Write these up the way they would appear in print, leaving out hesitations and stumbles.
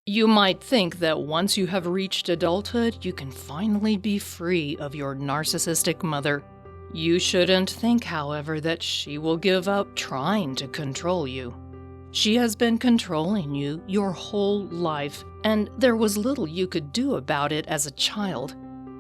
You might think that once you have reached adulthood, you can finally be free of your narcissistic mother. You shouldn't think, however, that she will give up trying to control you. She has been controlling you your whole life, and there was little you could do about it as a child.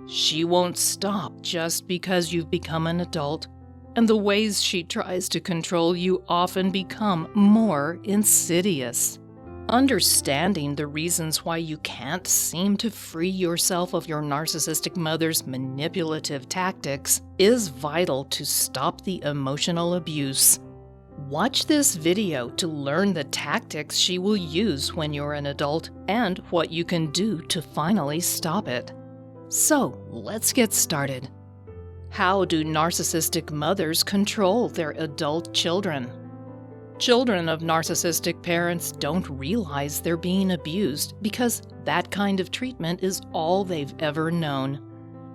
She won't stop just because you've become an adult, and the ways she tries to control you often become more insidious. Understanding the reasons why you can't seem to free yourself of your narcissistic mother's manipulative tactics is vital to stop the emotional abuse. Watch this video to learn the tactics she will use when you're an adult and what you can do to finally stop it. So, let's get started. How do narcissistic mothers control their adult children? Children of narcissistic parents don't realize they're being abused because that kind of treatment is all they've ever known.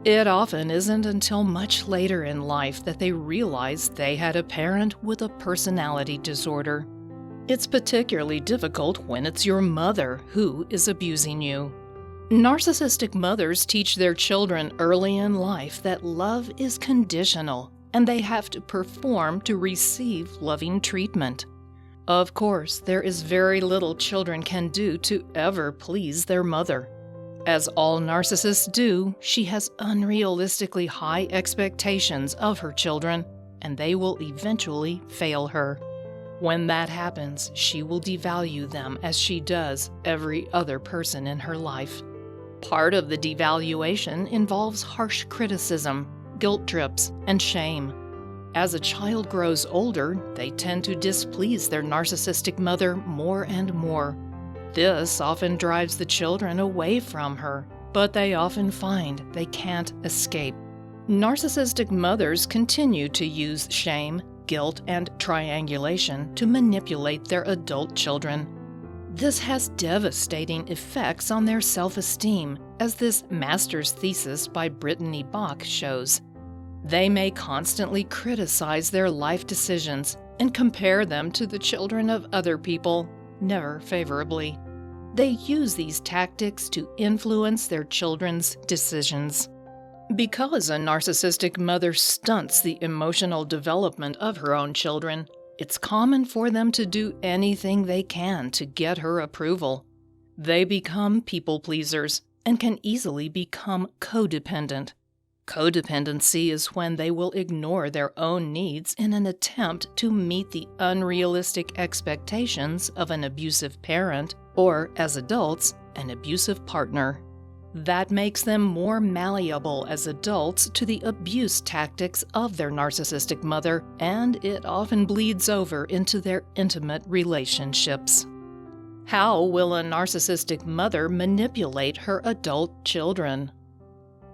It often isn't until much later in life that they realize they had a parent with a personality disorder. It's particularly difficult when it's your mother who is abusing you. Narcissistic mothers teach their children early in life that love is conditional and they have to perform to receive loving treatment. Of course, there is very little children can do to ever please their mother. As all narcissists do, she has unrealistically high expectations of her children, and they will eventually fail her. When that happens, she will devalue them as she does every other person in her life. Part of the devaluation involves harsh criticism, guilt trips, and shame. As a child grows older, they tend to displease their narcissistic mother more and more. This often drives the children away from her, but they often find they can't escape. Narcissistic mothers continue to use shame, guilt, and triangulation to manipulate their adult children. This has devastating effects on their self-esteem, as this master's thesis by Brittany Bach shows. They may constantly criticize their life decisions and compare them to the children of other people, never favorably. They use these tactics to influence their children's decisions. Because a narcissistic mother stunts the emotional development of her own children, it's common for them to do anything they can to get her approval. They become people pleasers and can easily become codependent. Codependency is when they will ignore their own needs in an attempt to meet the unrealistic expectations of an abusive parent or, as adults, an abusive partner. That makes them more malleable as adults to the abuse tactics of their narcissistic mother, and it often bleeds over into their intimate relationships. How will a narcissistic mother manipulate her adult children?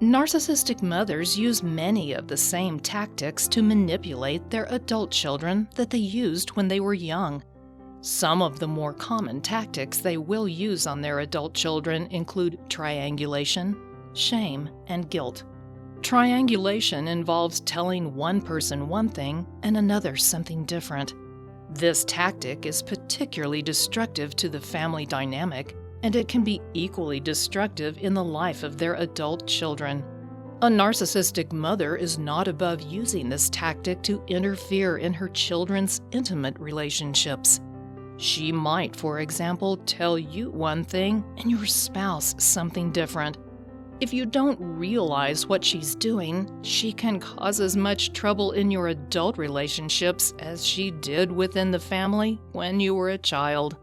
Narcissistic mothers use many of the same tactics to manipulate their adult children that they used when they were young. Some of the more common tactics they will use on their adult children include triangulation, shame, and guilt. Triangulation involves telling one person one thing and another something different. This tactic is particularly destructive to the family dynamic, and it can be equally destructive in the life of their adult children. A narcissistic mother is not above using this tactic to interfere in her children's intimate relationships. She might, for example, tell you one thing and your spouse something different. If you don't realize what she's doing, she can cause as much trouble in your adult relationships as she did within the family when you were a child.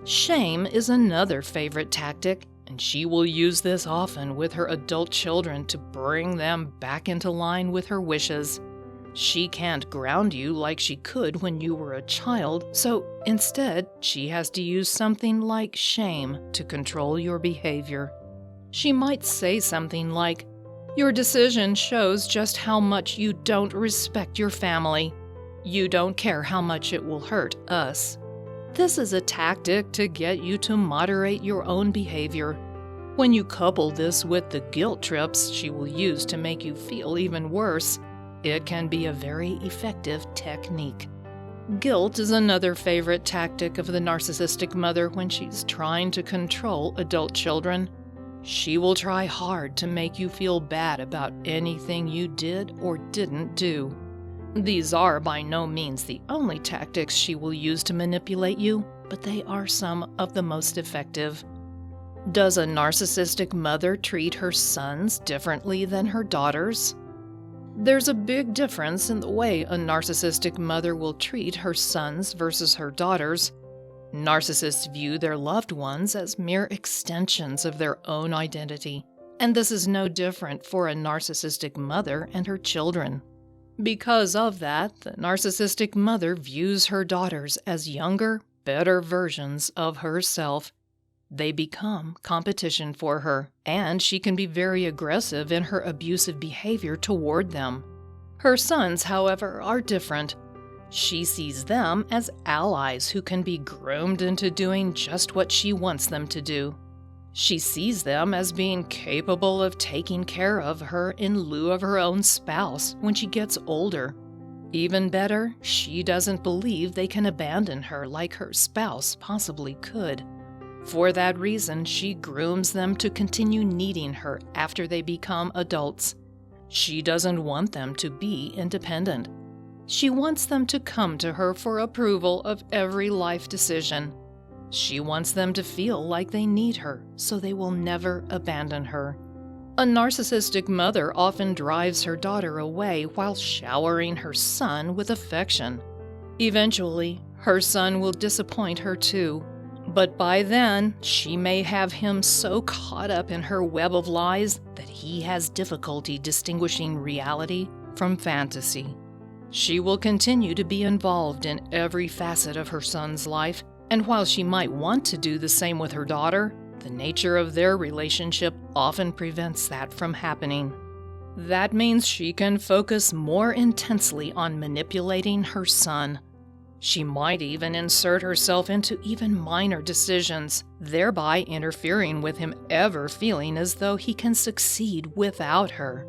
Shame is another favorite tactic, and she will use this often with her adult children to bring them back into line with her wishes. She can't ground you like she could when you were a child, so instead, she has to use something like shame to control your behavior. She might say something like, "Your decision shows just how much you don't respect your family. You don't care how much it will hurt us." This is a tactic to get you to moderate your own behavior. When you couple this with the guilt trips she will use to make you feel even worse, it can be a very effective technique. Guilt is another favorite tactic of the narcissistic mother when she's trying to control adult children. She will try hard to make you feel bad about anything you did or didn't do. These are by no means the only tactics she will use to manipulate you, but they are some of the most effective. Does a narcissistic mother treat her sons differently than her daughters? There's a big difference in the way a narcissistic mother will treat her sons versus her daughters. Narcissists view their loved ones as mere extensions of their own identity, and this is no different for a narcissistic mother and her children. Because of that, the narcissistic mother views her daughters as younger, better versions of herself. They become competition for her, and she can be very aggressive in her abusive behavior toward them. Her sons, however, are different. She sees them as allies who can be groomed into doing just what she wants them to do. She sees them as being capable of taking care of her in lieu of her own spouse when she gets older. Even better, she doesn't believe they can abandon her like her spouse possibly could. For that reason, she grooms them to continue needing her after they become adults. She doesn't want them to be independent. She wants them to come to her for approval of every life decision. She wants them to feel like they need her, so they will never abandon her. A narcissistic mother often drives her daughter away while showering her son with affection. Eventually, her son will disappoint her too. But by then, she may have him so caught up in her web of lies that he has difficulty distinguishing reality from fantasy. She will continue to be involved in every facet of her son's life, and while she might want to do the same with her daughter, the nature of their relationship often prevents that from happening. That means she can focus more intensely on manipulating her son. She might even insert herself into even minor decisions, thereby interfering with him ever feeling as though he can succeed without her.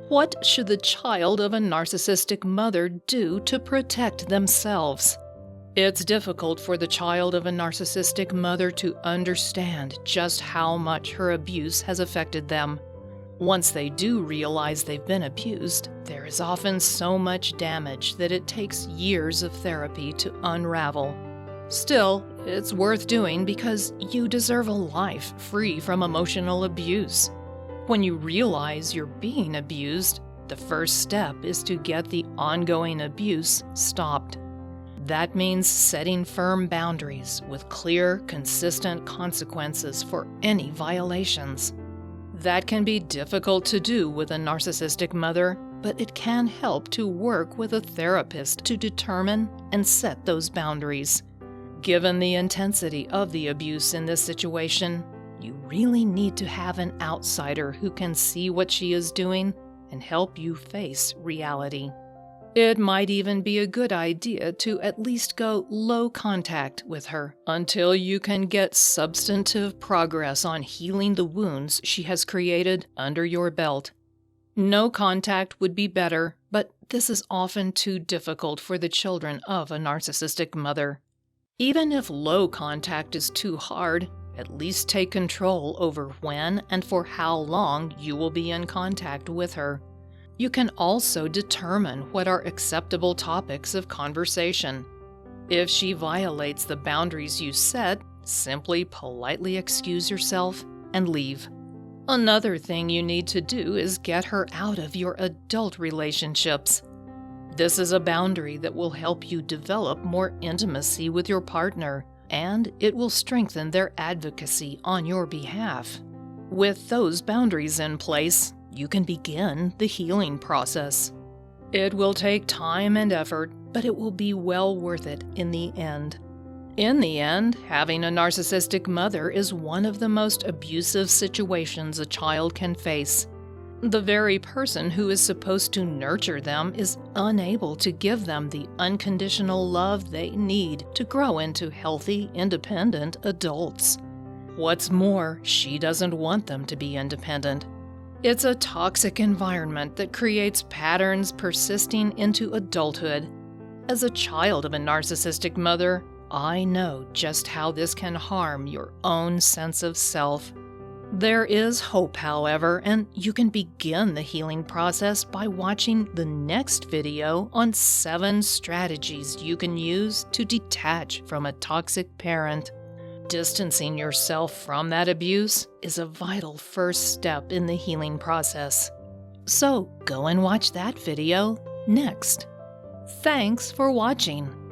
What should the child of a narcissistic mother do to protect themselves? It's difficult for the child of a narcissistic mother to understand just how much her abuse has affected them. Once they do realize they've been abused, there is often so much damage that it takes years of therapy to unravel. Still, it's worth doing because you deserve a life free from emotional abuse. When you realize you're being abused, the first step is to get the ongoing abuse stopped. That means setting firm boundaries with clear, consistent consequences for any violations. That can be difficult to do with a narcissistic mother, but it can help to work with a therapist to determine and set those boundaries. Given the intensity of the abuse in this situation, you really need to have an outsider who can see what she is doing and help you face reality. It might even be a good idea to at least go low contact with her until you can get substantive progress on healing the wounds she has created under your belt. No contact would be better, but this is often too difficult for the children of a narcissistic mother. Even if low contact is too hard, at least take control over when and for how long you will be in contact with her. You can also determine what are acceptable topics of conversation. If she violates the boundaries you set, simply politely excuse yourself and leave. Another thing you need to do is get her out of your adult relationships. This is a boundary that will help you develop more intimacy with your partner, and it will strengthen their advocacy on your behalf. With those boundaries in place, you can begin the healing process. It will take time and effort, but it will be well worth it in the end. In the end, having a narcissistic mother is one of the most abusive situations a child can face. The very person who is supposed to nurture them is unable to give them the unconditional love they need to grow into healthy, independent adults. What's more, she doesn't want them to be independent. It's a toxic environment that creates patterns persisting into adulthood. As a child of a narcissistic mother, I know just how this can harm your own sense of self. There is hope, however, and you can begin the healing process by watching the next video on 7 strategies you can use to detach from a toxic parent. Distancing yourself from that abuse is a vital first step in the healing process. So go and watch that video next. Thanks for watching.